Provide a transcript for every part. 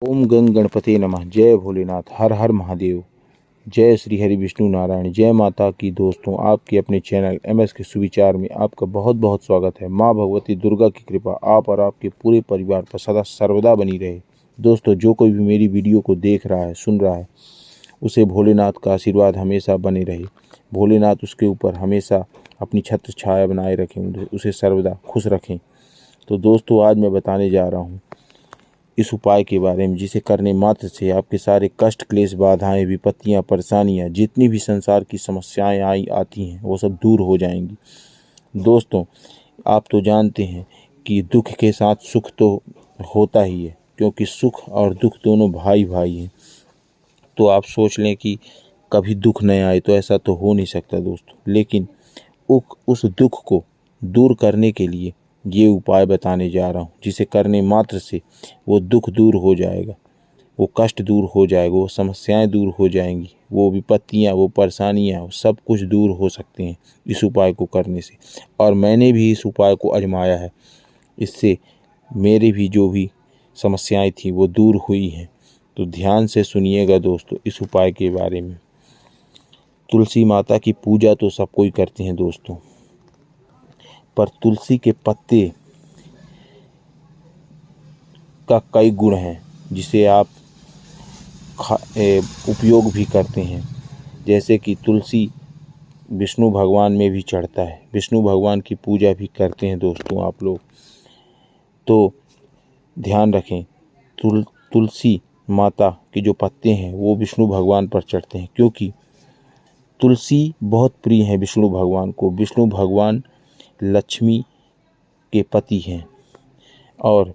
ओम गंग गणपते नमः। जय भोलेनाथ। हर हर महादेव। जय श्री हरि विष्णु नारायण। जय माता की। दोस्तों, आपके अपने चैनल MS के सुविचार में आपका बहुत बहुत स्वागत है। माँ भगवती दुर्गा की कृपा आप और आपके पूरे परिवार पर सदा सर्वदा बनी रहे। दोस्तों, जो कोई भी मेरी वीडियो को देख रहा है, सुन रहा है, उसे भोलेनाथ का आशीर्वाद हमेशा बने रहे। भोलेनाथ उसके ऊपर हमेशा अपनी छत्र छाया बनाए रखें, उसे सर्वदा खुश रखें। तो दोस्तों, आज मैं बताने जा रहा हूँ इस उपाय के बारे में, जिसे करने मात्र से आपके सारे कष्ट, क्लेश, बाधाएं, विपत्तियां, परेशानियां, जितनी भी संसार की समस्याएं आती हैं, वो सब दूर हो जाएंगी। दोस्तों, आप तो जानते हैं कि दुख के साथ सुख तो होता ही है, क्योंकि सुख और दुख दोनों भाई भाई हैं। तो आप सोच लें कि कभी दुख नहीं आए, तो ऐसा तो हो नहीं सकता दोस्तों। लेकिन उस दुख को दूर करने के लिए ये उपाय बताने जा रहा हूँ, जिसे करने मात्र से वो दुख दूर हो जाएगा, वो कष्ट दूर हो जाएगा, वो समस्याएं दूर हो जाएंगी, वो विपत्तियां, वो परेशानियां, वो सब कुछ दूर हो सकते हैं इस उपाय को करने से। और मैंने भी इस उपाय को आजमाया है। इससे मेरी भी जो भी समस्याएं थी वो दूर हुई हैं। तो ध्यान से सुनिएगा दोस्तों इस उपाय के बारे में। तुलसी माता की पूजा तो सब कोई करते हैं दोस्तों, पर तुलसी के पत्ते का कई गुण हैं, जिसे आप उपयोग भी करते हैं। जैसे कि तुलसी विष्णु भगवान में भी चढ़ता है, विष्णु भगवान की पूजा भी करते हैं दोस्तों आप लोग। तो ध्यान रखें, तुलसी माता के जो पत्ते हैं वो विष्णु भगवान पर चढ़ते हैं, क्योंकि तुलसी बहुत प्रिय है विष्णु भगवान को। विष्णु भगवान लक्ष्मी के पति हैं और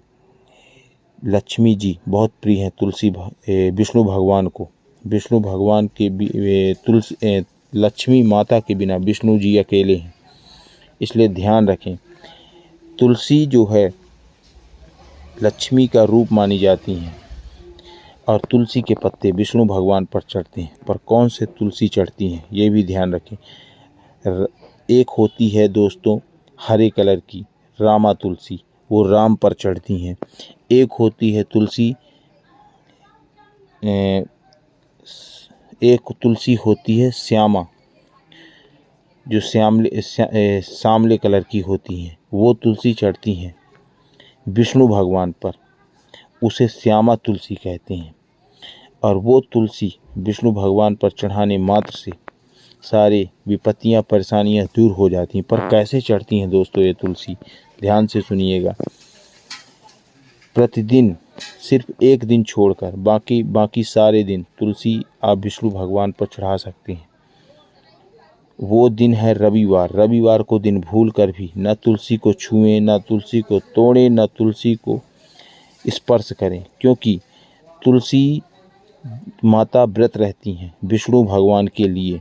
लक्ष्मी जी बहुत प्रिय हैं विष्णु भगवान को। विष्णु भगवान के लक्ष्मी माता के बिना विष्णु जी अकेले हैं। इसलिए ध्यान रखें, तुलसी जो है लक्ष्मी का रूप मानी जाती हैं और तुलसी के पत्ते विष्णु भगवान पर चढ़ते हैं। पर कौन से तुलसी चढ़ती हैं ये भी ध्यान रखें। एक होती है दोस्तों हरे कलर की रामा तुलसी, वो राम पर चढ़ती हैं। एक होती है एक तुलसी होती है श्यामा, जो सांवले कलर की होती हैं, वो तुलसी चढ़ती हैं विष्णु भगवान पर, उसे श्यामा तुलसी कहते हैं। और वो तुलसी विष्णु भगवान पर चढ़ाने मात्र से सारे विपत्तियां, परेशानियां दूर हो जाती हैं। पर कैसे चढ़ती हैं दोस्तों ये तुलसी, ध्यान से सुनिएगा। प्रतिदिन सिर्फ एक दिन छोड़कर बाकी सारे दिन तुलसी आप विष्णु भगवान पर चढ़ा सकते हैं। वो दिन है रविवार। रविवार को दिन भूल कर भी न तुलसी को छुएं, न तुलसी को तोड़ें, न तुलसी को स्पर्श करें, क्योंकि तुलसी माता व्रत रहती हैं विष्णु भगवान के लिए।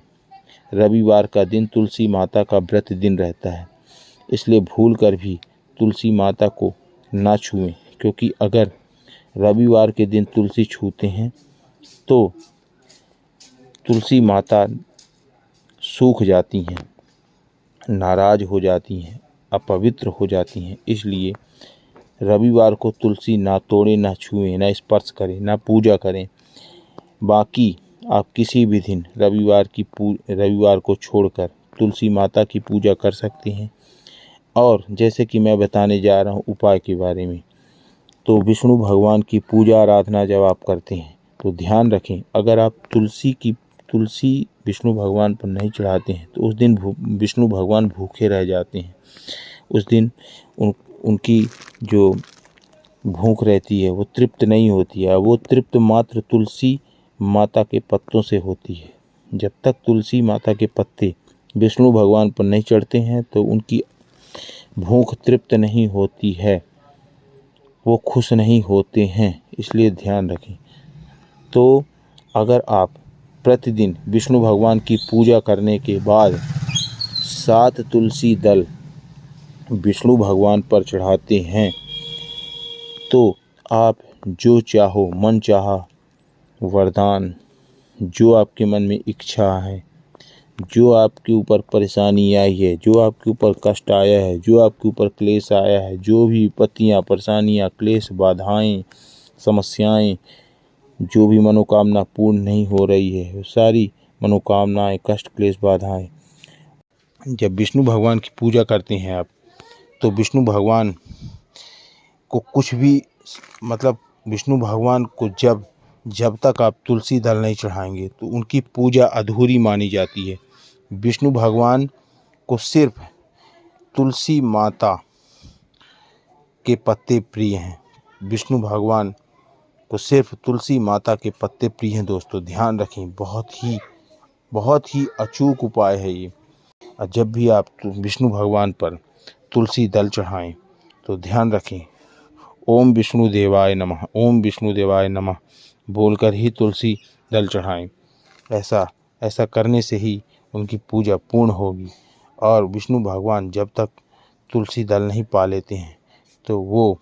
रविवार का दिन तुलसी माता का व्रत दिन रहता है। इसलिए भूल कर भी तुलसी माता को ना छुएं, क्योंकि अगर रविवार के दिन तुलसी छूते हैं तो तुलसी माता सूख जाती हैं, नाराज हो जाती हैं, अपवित्र हो जाती हैं। इसलिए रविवार को तुलसी ना तोड़ें, ना छुएं, ना स्पर्श करें, ना पूजा करें। बाकी आप किसी भी दिन रविवार को छोड़कर तुलसी माता की पूजा कर सकते हैं। और जैसे कि मैं बताने जा रहा हूँ उपाय के बारे में, तो विष्णु भगवान की पूजा आराधना जब आप करते हैं तो ध्यान रखें, अगर आप तुलसी विष्णु भगवान पर नहीं चढ़ाते हैं तो उस दिन विष्णु भगवान भूखे रह जाते हैं। उस दिन उनकी जो भूख रहती है वो तृप्त नहीं होती है। वो तृप्त मात्र तुलसी माता के पत्तों से होती है। जब तक तुलसी माता के पत्ते विष्णु भगवान पर नहीं चढ़ते हैं तो उनकी भूख तृप्त नहीं होती है, वो खुश नहीं होते हैं। इसलिए ध्यान रखें। तो अगर आप प्रतिदिन विष्णु भगवान की पूजा करने के बाद 7 तुलसी दल विष्णु भगवान पर चढ़ाते हैं तो आप जो चाहो, मन चाहा वरदान, जो आपके मन में इच्छा है, जो आपके ऊपर परेशानी आई है, जो आपके ऊपर कष्ट आया है, जो आपके ऊपर क्लेश आया है, जो भी विपत्तियाँ, परेशानियाँ, क्लेश, बाधाएं, समस्याएं, जो भी मनोकामना पूर्ण नहीं हो रही है, वो सारी मनोकामनाएं, कष्ट, क्लेश, बाधाएं, जब विष्णु भगवान की पूजा करते हैं आप, तो विष्णु भगवान को कुछ भी मतलब विष्णु भगवान को जब तक आप तुलसी दल नहीं चढ़ाएंगे तो उनकी पूजा अधूरी मानी जाती है। विष्णु भगवान को सिर्फ तुलसी माता के पत्ते प्रिय हैं। विष्णु भगवान को सिर्फ तुलसी माता के पत्ते प्रिय हैं। दोस्तों ध्यान रखें, बहुत ही अचूक उपाय है ये। और जब भी आप विष्णु भगवान पर तुलसी दल चढ़ाएं तो ध्यान रखें, ओम विष्णु देवाय नमः, ओम विष्णु देवाय नमः बोलकर ही तुलसी दल चढ़ाएं। ऐसा करने से ही उनकी पूजा पूर्ण होगी। और विष्णु भगवान जब तक तुलसी दल नहीं पा लेते हैं तो वो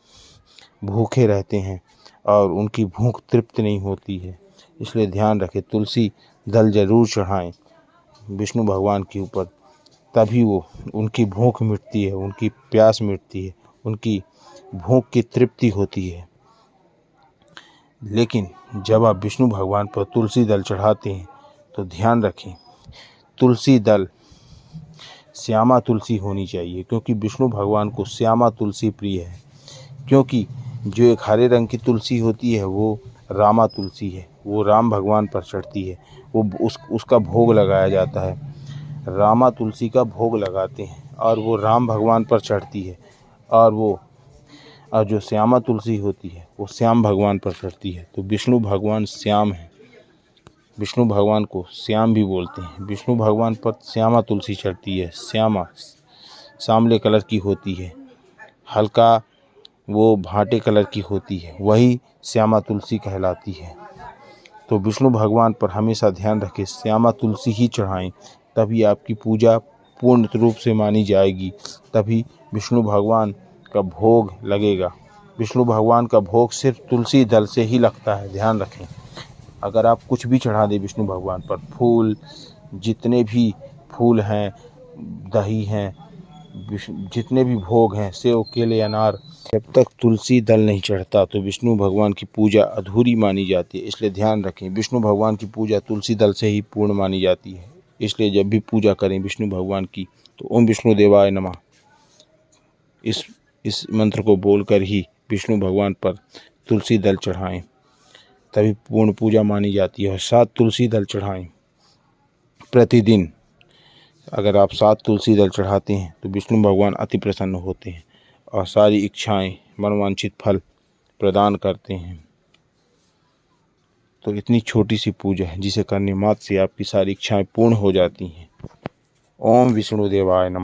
भूखे रहते हैं और उनकी भूख तृप्त नहीं होती है। इसलिए ध्यान रखें, तुलसी दल जरूर चढ़ाएं विष्णु भगवान के ऊपर, तभी वो उनकी भूख मिटती है, उनकी प्यास मिटती है, उनकी भूख की तृप्ति होती है। लेकिन जब आप विष्णु भगवान पर तुलसी दल चढ़ाते हैं तो ध्यान रखें, तुलसी दल श्यामा तुलसी होनी चाहिए, क्योंकि विष्णु भगवान को श्यामा तुलसी प्रिय है। क्योंकि जो एक हरे रंग की तुलसी होती है वो रामा तुलसी है, वो राम भगवान पर चढ़ती है, वो उसका भोग लगाया जाता है। रामा तुलसी का भोग लगाते हैं और वो राम भगवान पर चढ़ती है। और जो श्यामा तुलसी होती है वो श्याम भगवान पर चढ़ती है। तो विष्णु भगवान श्याम है, विष्णु भगवान को श्याम भी बोलते हैं। विष्णु भगवान पर श्यामा तुलसी चढ़ती है। श्यामा सांवले कलर की होती है, हल्का वो भाटे कलर की होती है, वही श्यामा तुलसी कहलाती है। तो विष्णु भगवान पर हमेशा ध्यान रखें, श्यामा तुलसी ही चढ़ाएं, तभी आपकी पूजा पूर्ण रूप से मानी जाएगी, तभी विष्णु भगवान का भोग लगेगा। विष्णु भगवान का भोग सिर्फ तुलसी दल से ही लगता है, ध्यान रखें। अगर आप कुछ भी चढ़ा दें विष्णु भगवान पर, फूल, जितने भी फूल हैं, दही हैं, जितने भी भोग हैं, सेव, केले, अनार, जब तक तुलसी दल नहीं चढ़ता तो विष्णु भगवान की पूजा अधूरी मानी जाती है। इसलिए ध्यान रखें, विष्णु भगवान की पूजा तुलसी दल से ही पूर्ण मानी जाती है। इसलिए जब भी पूजा करें विष्णु भगवान की तो ओम विष्णु देवाय नमः इस मंत्र को बोलकर ही विष्णु भगवान पर तुलसी दल चढ़ाएं, तभी पूर्ण पूजा मानी जाती है। और 7 तुलसी दल चढ़ाएं प्रतिदिन। अगर आप 7 तुलसी दल चढ़ाते हैं तो विष्णु भगवान अति प्रसन्न होते हैं और सारी इच्छाएं, मनोवांछित फल प्रदान करते हैं। तो इतनी छोटी सी पूजा है जिसे करने मात्र से आपकी सारी इच्छाएं पूर्ण हो जाती हैं। ओम विष्णु देवाय नमः।